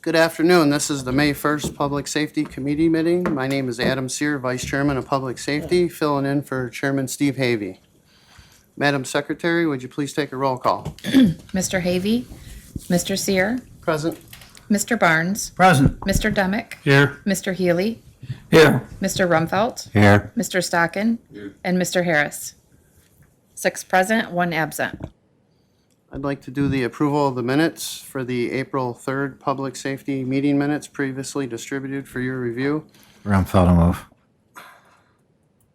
Good afternoon. This is the May 1st Public Safety Committee meeting. My name is Adam Sear, Vice Chairman of Public Safety, filling in for Chairman Steve Havey. Madam Secretary, would you please take a roll call? Mr. Havey, Mr. Sear, Present. Mr. Barnes, Present. Mr. Demick, Here. Mr. Healy, Here. Mr. Rumfelt, Here. Mr. Stockin, and Mr. Harris. 6 present, 1 absent. I'd like to do the approval of the minutes for the April 3rd Public Safety Meeting minutes previously distributed for your review. Rumfeld move.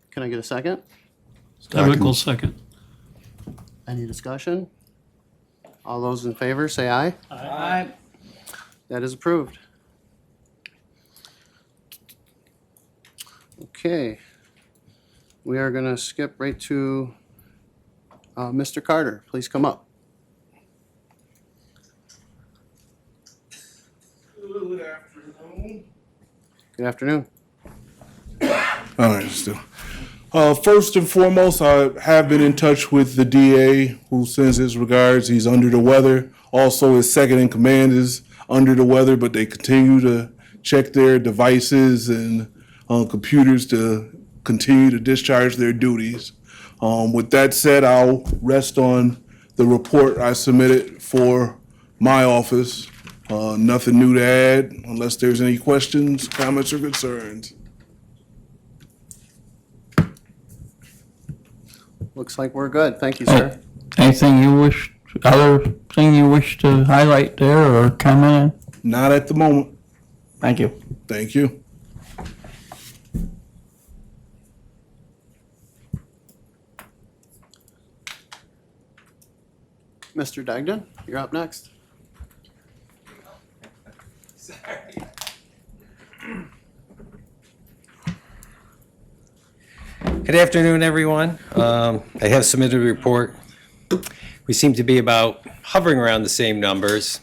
Can I get a second? Demick will second. Any discussion? All those in favor, say aye. Aye. That is approved. Okay. We are going to skip right to Mr. Carter. Please come up. Good afternoon. Good afternoon. All right, still. First and foremost, I have been in touch with the DA, who sends his regards. He's under the weather. Also, his second in command is under the weather, but they continue to check their devices and computers to continue to discharge their duties. With that said, I'll rest on the report I submitted for my office. Nothing new to add, unless there's any questions, comments, or concerns. Looks like we're good. Thank you, sir. Anything you wish, other thing you wish to highlight there or comment on? Not at the moment. Thank you. Thank you. Mr. Dagden, you're up next. Good afternoon, everyone. I have submitted a report. We seem to be about hovering around the same numbers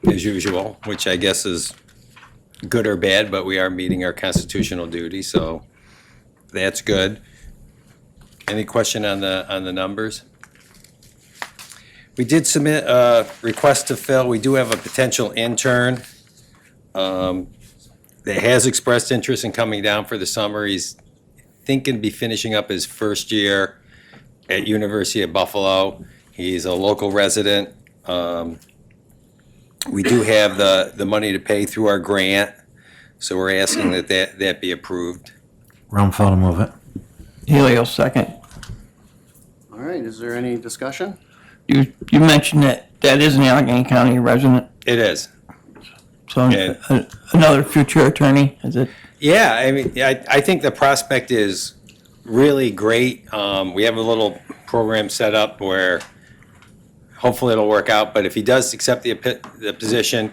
as usual, which I guess is good or bad, but we are meeting our constitutional duty, so that's good. Any question on the numbers? We did submit a request to fill. We do have a potential intern that has expressed interest in coming down for the summer. He's thinking to be finishing up his first year at University of Buffalo. He's a local resident. We do have the money to pay through our grant, so we're asking that be approved. Rumfeld move it. Helio second. All right, is there any discussion? You mentioned that is an Allegheny County resident, It is. so Yeah. another future attorney, is it? Yeah, I mean, I think the prospect is really great. We have a little program set up where hopefully it'll work out, but if he does accept the position,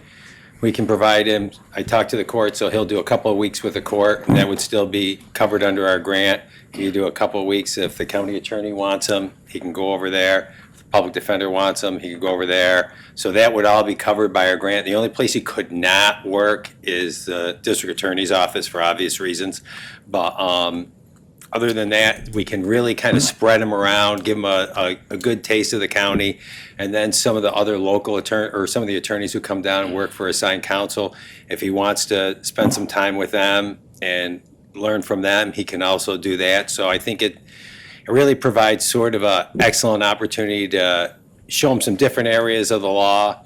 we can provide him, I talked to the court, so he'll do a couple of weeks with the court, and that would still be covered under our grant. He do a couple of weeks if the county attorney wants him, he can go over there. If the public defender wants him, he can go over there. So that would all be covered by our grant. The only place he could not work is the district attorney's office for obvious reasons. But other than that, we can really kind of spread him around, give him a good taste of the county. And then some of the other local or some of the attorneys who come down and work for assigned counsel, if he wants to spend some time with them and learn from them, he can also do that. So I think it really provides sort of a excellent opportunity to show them some different areas of the law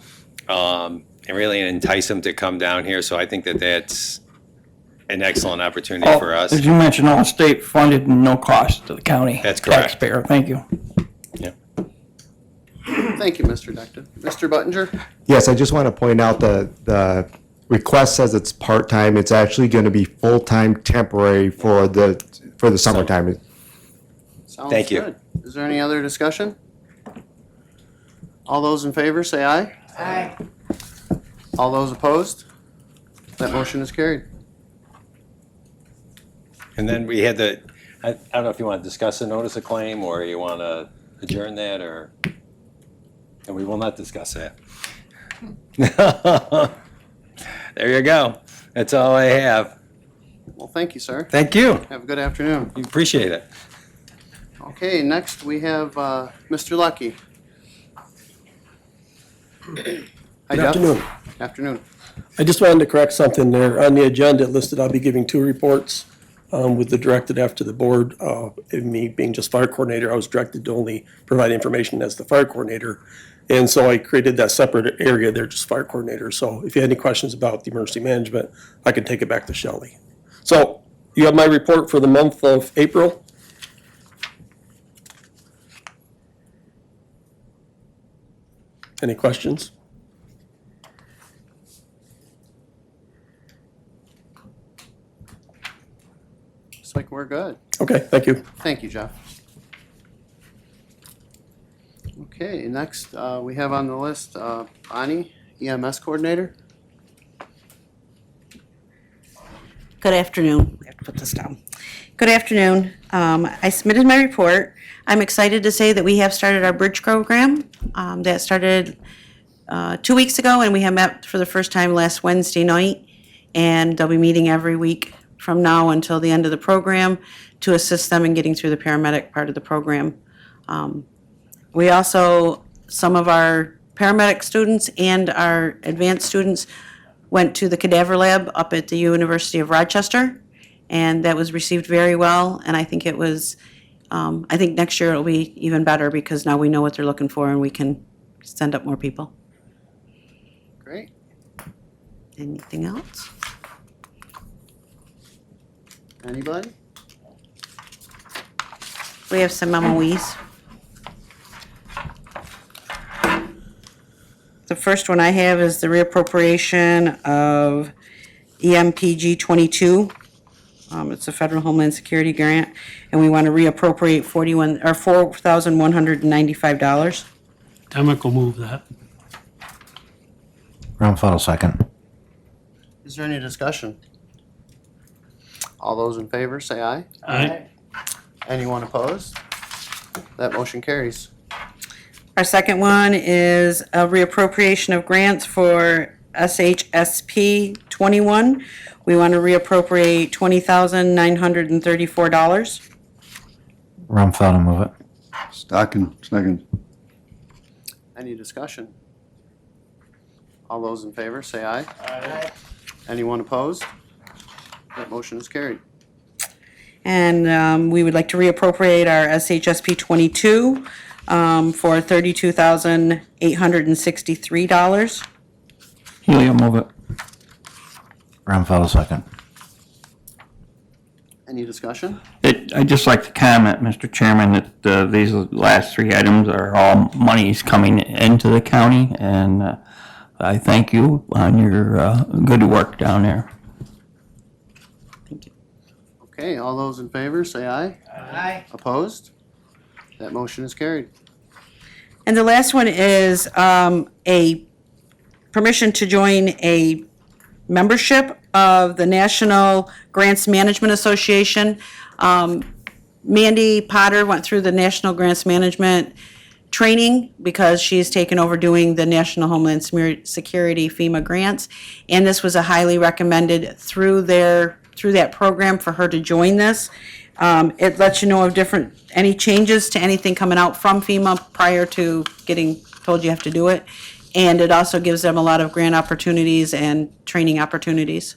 and really entice them to come down here. So I think that's an excellent opportunity for us. As you mentioned, all state funded and no cost to the county. That's correct. Taxpayer, thank you. Yeah. Thank you, Mr. Dagden. Mr. Buttinger? Yes, I just want to point out the request says it's part-time. It's actually going to be full-time temporary for the summertime. Sounds Thank you. good. Is there any other discussion? All those in favor, say aye. Aye. All those opposed? That motion is carried. And then we had I don't know if you want to discuss the notice of claim or you want to adjourn that and we will not discuss that. There you go. That's all I have. Well, thank you, sir. Thank you. Have a good afternoon. We appreciate it. Okay, next we have Mr. Lucky. Hi, Jeff. Afternoon. Afternoon. I just wanted to correct something there. On the agenda it listed, I'll be giving 2 reports with the directed after the board. And me being just fire coordinator, I was directed to only provide information as the fire coordinator. And so I created that separate area there, just fire coordinator. So if you had any questions about the emergency management, I can take it back to Shelley. So you have my report for the month of April. Any questions? Looks like we're good. Okay, thank you. Thank you, Jeff. Okay, next, we have on the list, Bonnie, EMS Coordinator. Good afternoon. I have to put this down. Good afternoon. I submitted my report. I'm excited to say that we have started our bridge program. That started 2 weeks ago, and we have met for the first time last Wednesday night. And they'll be meeting every week from now until the end of the program to assist them in getting through the paramedic part of the program. We also, some of our paramedic students and our advanced students went to the cadaver lab up at the University of Rochester, and that was received very well. And I think it was, I think next year it'll be even better because now we know what they're looking for and we can send up more people. Great. Anything else? Anybody? We have some MOEs. The first one I have is the reappropriation of EMPG 22. It's a federal Homeland Security grant, and we want to reappropriate $4,195. Demick will move that. Ramfather second. Is there any discussion? All those in favor, say aye. Aye. Anyone opposed? That motion carries. Our second one is a reappropriation of grants for SHSP 21. We want to reappropriate $20,934. Ramfather move it. Stocking, second. Any discussion? All those in favor, say aye. Aye. Anyone opposed? That motion is carried. And we would like to reappropriate our SHSP 22 for $32,863. Helio, move it. Ramfather second. Any discussion? I'd just like to comment, Mr. Chairman, that these last 3 items are all monies coming into the county, and I thank you on your good work down there. Thank you. Okay, all those in favor, say aye. Aye. Opposed? That motion is carried. And the last one is a permission to join a membership of the National Grants Management Association. Mandy Potter went through the National Grants Management training because she's taken over doing the National Homeland Security FEMA grants. And this was a highly recommended through that program for her to join this. It lets you know of any changes to anything coming out from FEMA prior to getting told you have to do it. And it also gives them a lot of grant opportunities and training opportunities.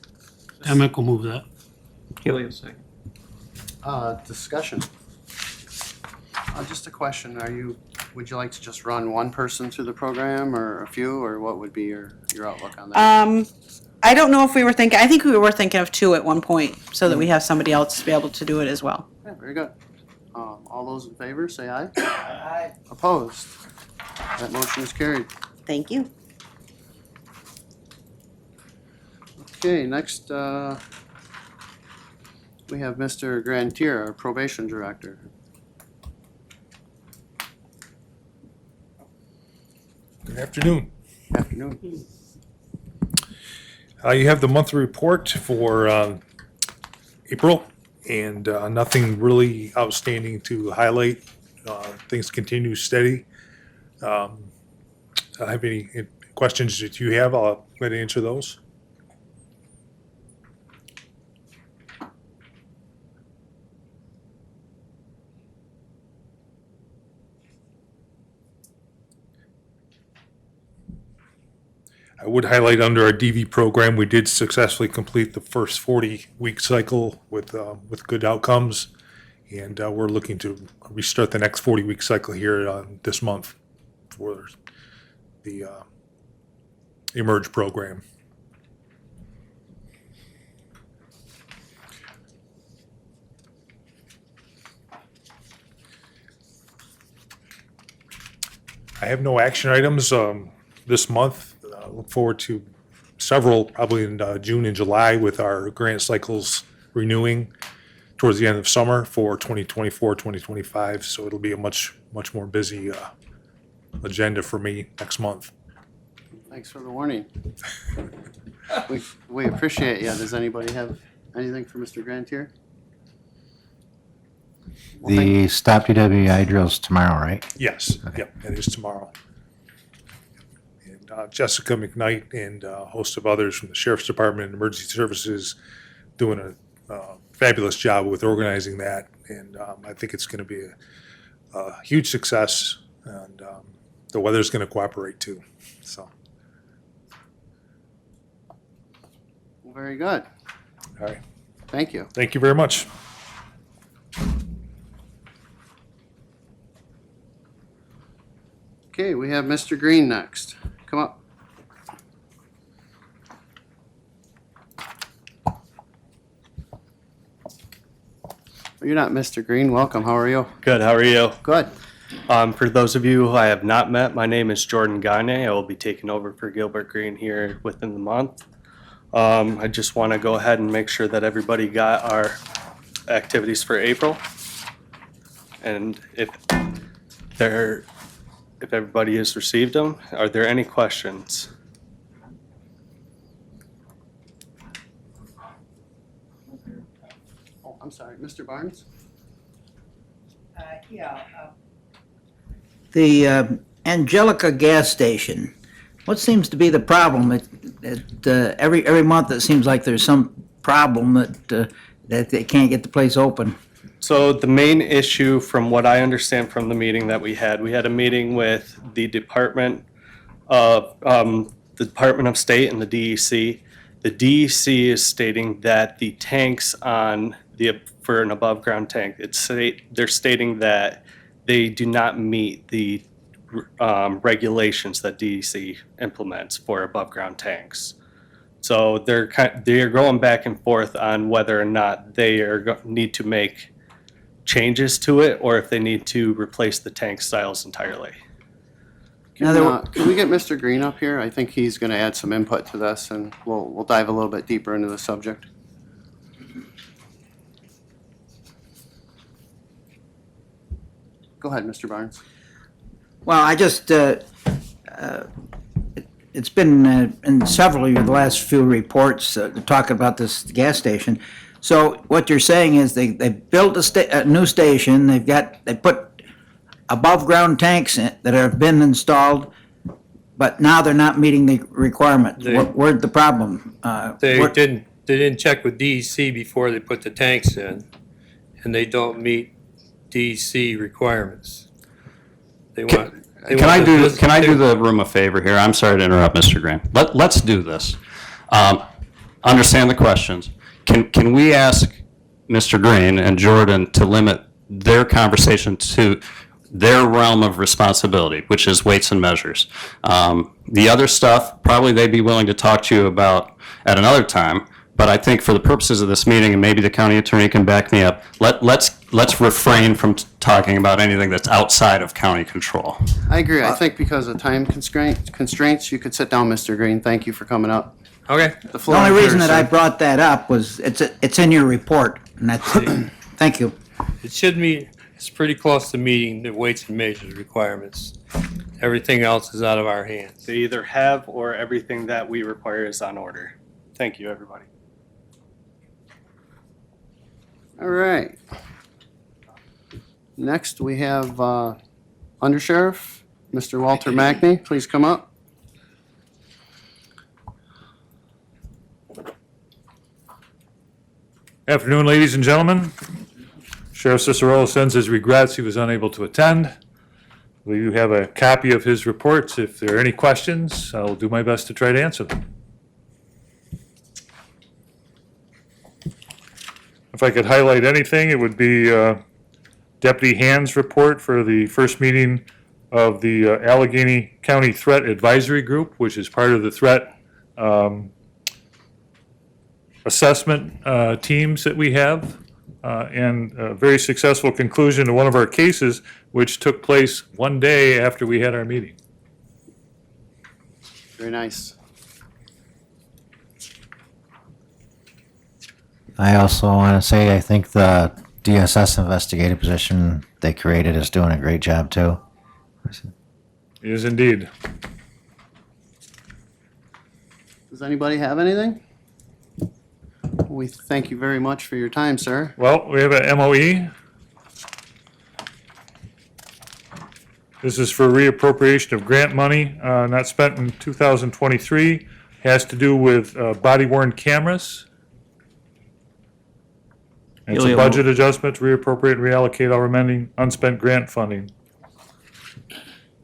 Demick will move that. Helio, second. Discussion. Just a question, would you like to just run one person through the program or a few, or what would be your outlook on that? I don't know if we were thinking, I think we were thinking of 2 at one point so that we have somebody else to be able to do it as well. Yeah, very good. All those in favor, say aye. Aye. Opposed? That motion is carried. Thank you. Okay, next, we have Mr. Grantier, our probation director. Good afternoon. Afternoon. You have the monthly report for April, and nothing really outstanding to highlight. Things continue steady. I have any questions that you have, I'll go ahead and answer those. I would highlight under our DV program, we did successfully complete the first 40-week cycle with good outcomes. And we're looking to restart the next 40-week cycle here this month for the Emerge program. I have no action items this month. Look forward to several, probably in June and July, with our grant cycles renewing towards the end of summer for 2024, 2025. So it'll be a much more busy agenda for me next month. Thanks for the warning. We appreciate you. Does anybody have anything for Mr. Grantier? The Stop DWI drill's tomorrow, right? Yes, yep, it is tomorrow. And Jessica McKnight and a host of others from the Sheriff's Department and Emergency Services doing a fabulous job with organizing that. And I think it's going to be a huge success, and the weather's going to cooperate too. So, Very good. all right. Thank you. Thank you very much. Okay, we have Mr. Green next. Come up. You're not Mr. Green. Welcome. How are you? Good, how are you? Good. For those of you who I have not met, my name is Jordan Gagne. I will be taking over for Gilbert Green here within the month. I just want to go ahead and make sure that everybody got our activities for April. And if everybody has received them, are there any questions? Oh, I'm sorry. Mr. Barnes? The Angelica gas station, what seems to be the problem? Every month it seems like there's some problem that they can't get the place open. So the main issue, from what I understand from the meeting that we had a meeting with the Department of State and the DEC. The DEC is stating that the tanks for an above ground tank, they're stating that they do not meet the regulations that DEC implements for above ground tanks. So they're going back and forth on whether or not they need to make changes to it, or if they need to replace the tank styles entirely. Can we get Mr. Green up here? I think he's going to add some input to this, and we'll dive a little bit deeper into the subject. Go ahead, Mr. Barnes. Well, I just, it's been in several of the last few reports talking about this gas station. So what you're saying is they built a new station, they put above ground tanks that have been installed, but now they're not meeting the requirement. Where's the problem? They didn't check with DEC before they put the tanks in, and they don't meet DEC requirements. Can I do the room a favor here? I'm sorry to interrupt, Mr. Green. Let's do this. Understand the questions. Can we ask Mr. Green and Jordan to limit their conversation to their realm of responsibility, which is weights and measures? The other stuff, probably they'd be willing to talk to you about at another time. But I think for the purposes of this meeting, and maybe the county attorney can back me up, let's refrain from talking about anything that's outside of county control. I agree. I think because of time constraints, you could sit down, Mr. Green. Thank you for coming up. Okay. The floor The only is reason yours, that I sir. brought that up was it's in your report, and that's it. Thank you. It should meet, it's pretty close to meeting the weights and measures requirements. Everything else is out of our hands. They either have, or everything that we require is on order. Thank you, everybody. All right. Next, we have Undersheriff, Mr. Walter Mackney. Please come up. Afternoon, ladies and gentlemen. Sheriff Cicerello sends his regrets. He was unable to attend. You have a copy of his reports. If there are any questions, I'll do my best to try to answer them. If I could highlight anything, it would be Deputy Hand's report for the first meeting of the Allegheny County Threat Advisory Group, which is part of the threat assessment teams that we have, and a very successful conclusion to one of our cases, which took place one day after we had our meeting. Very nice. I also want to say I think the DSS investigative position they created is doing a great job too. It is indeed. Does anybody have anything? We thank you very much for your time, sir. Well, we have a MOE. This is for reappropriation of grant money not spent in 2023. Has to do with body-worn cameras. And it's a budget adjustment to reappropriate and reallocate all remaining unspent grant funding.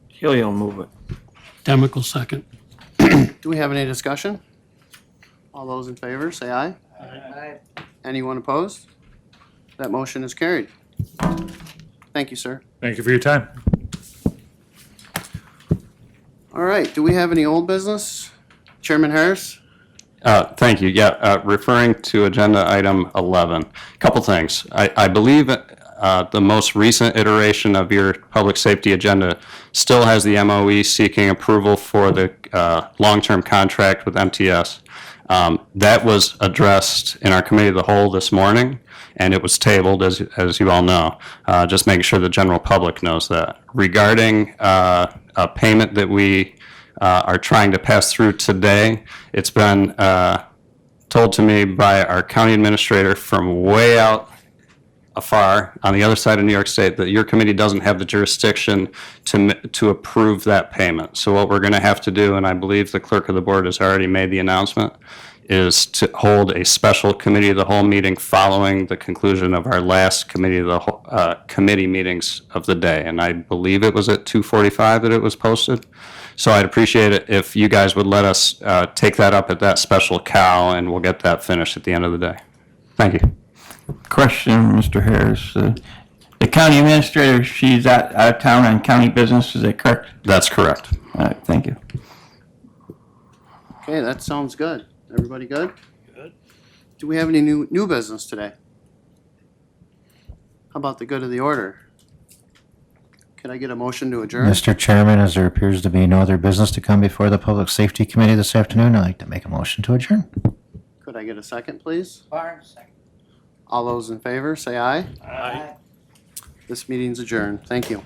He'll move it. Demick will second. Do we have any discussion? All those in favor, say aye. Aye. Anyone opposed? That motion is carried. Thank you, sir. Thank you for your time. All right, do we have any old business? Chairman Harris? Thank you. Yeah, referring to agenda item 11, couple things. I believe the most recent iteration of your public safety agenda still has the MOE seeking approval for the long-term contract with MTS. That was addressed in our committee of the whole this morning, and it was tabled, as you all know. Just making sure the general public knows that. Regarding a payment that we are trying to pass through today, it's been told to me by our county administrator from way out afar on the other side of New York State that your committee doesn't have the jurisdiction to approve that payment. So what we're going to have to do, and I believe the clerk of the board has already made the announcement, is to hold a special committee of the whole meeting following the conclusion of our last committee of the whole, committee meetings of the day. And I believe it was at 2:45 that it was posted. So I'd appreciate it if you guys would let us take that up at that special cow, and we'll get that finished at the end of the day. Thank you. Question, Mr. Harris. The county administrator, she's out of town on county business, is that correct? That's correct. All right, thank you. Okay, that sounds good. Everybody good? Good. Do we have any new business today? How about the good of the order? Can I get a motion to adjourn? Mr. Chairman, as there appears to be no other business to come before the Public Safety Committee this afternoon, I'd like to make a motion to adjourn. Could I get a second, please? All those in favor, say aye. Aye. This meeting's adjourned. Thank you.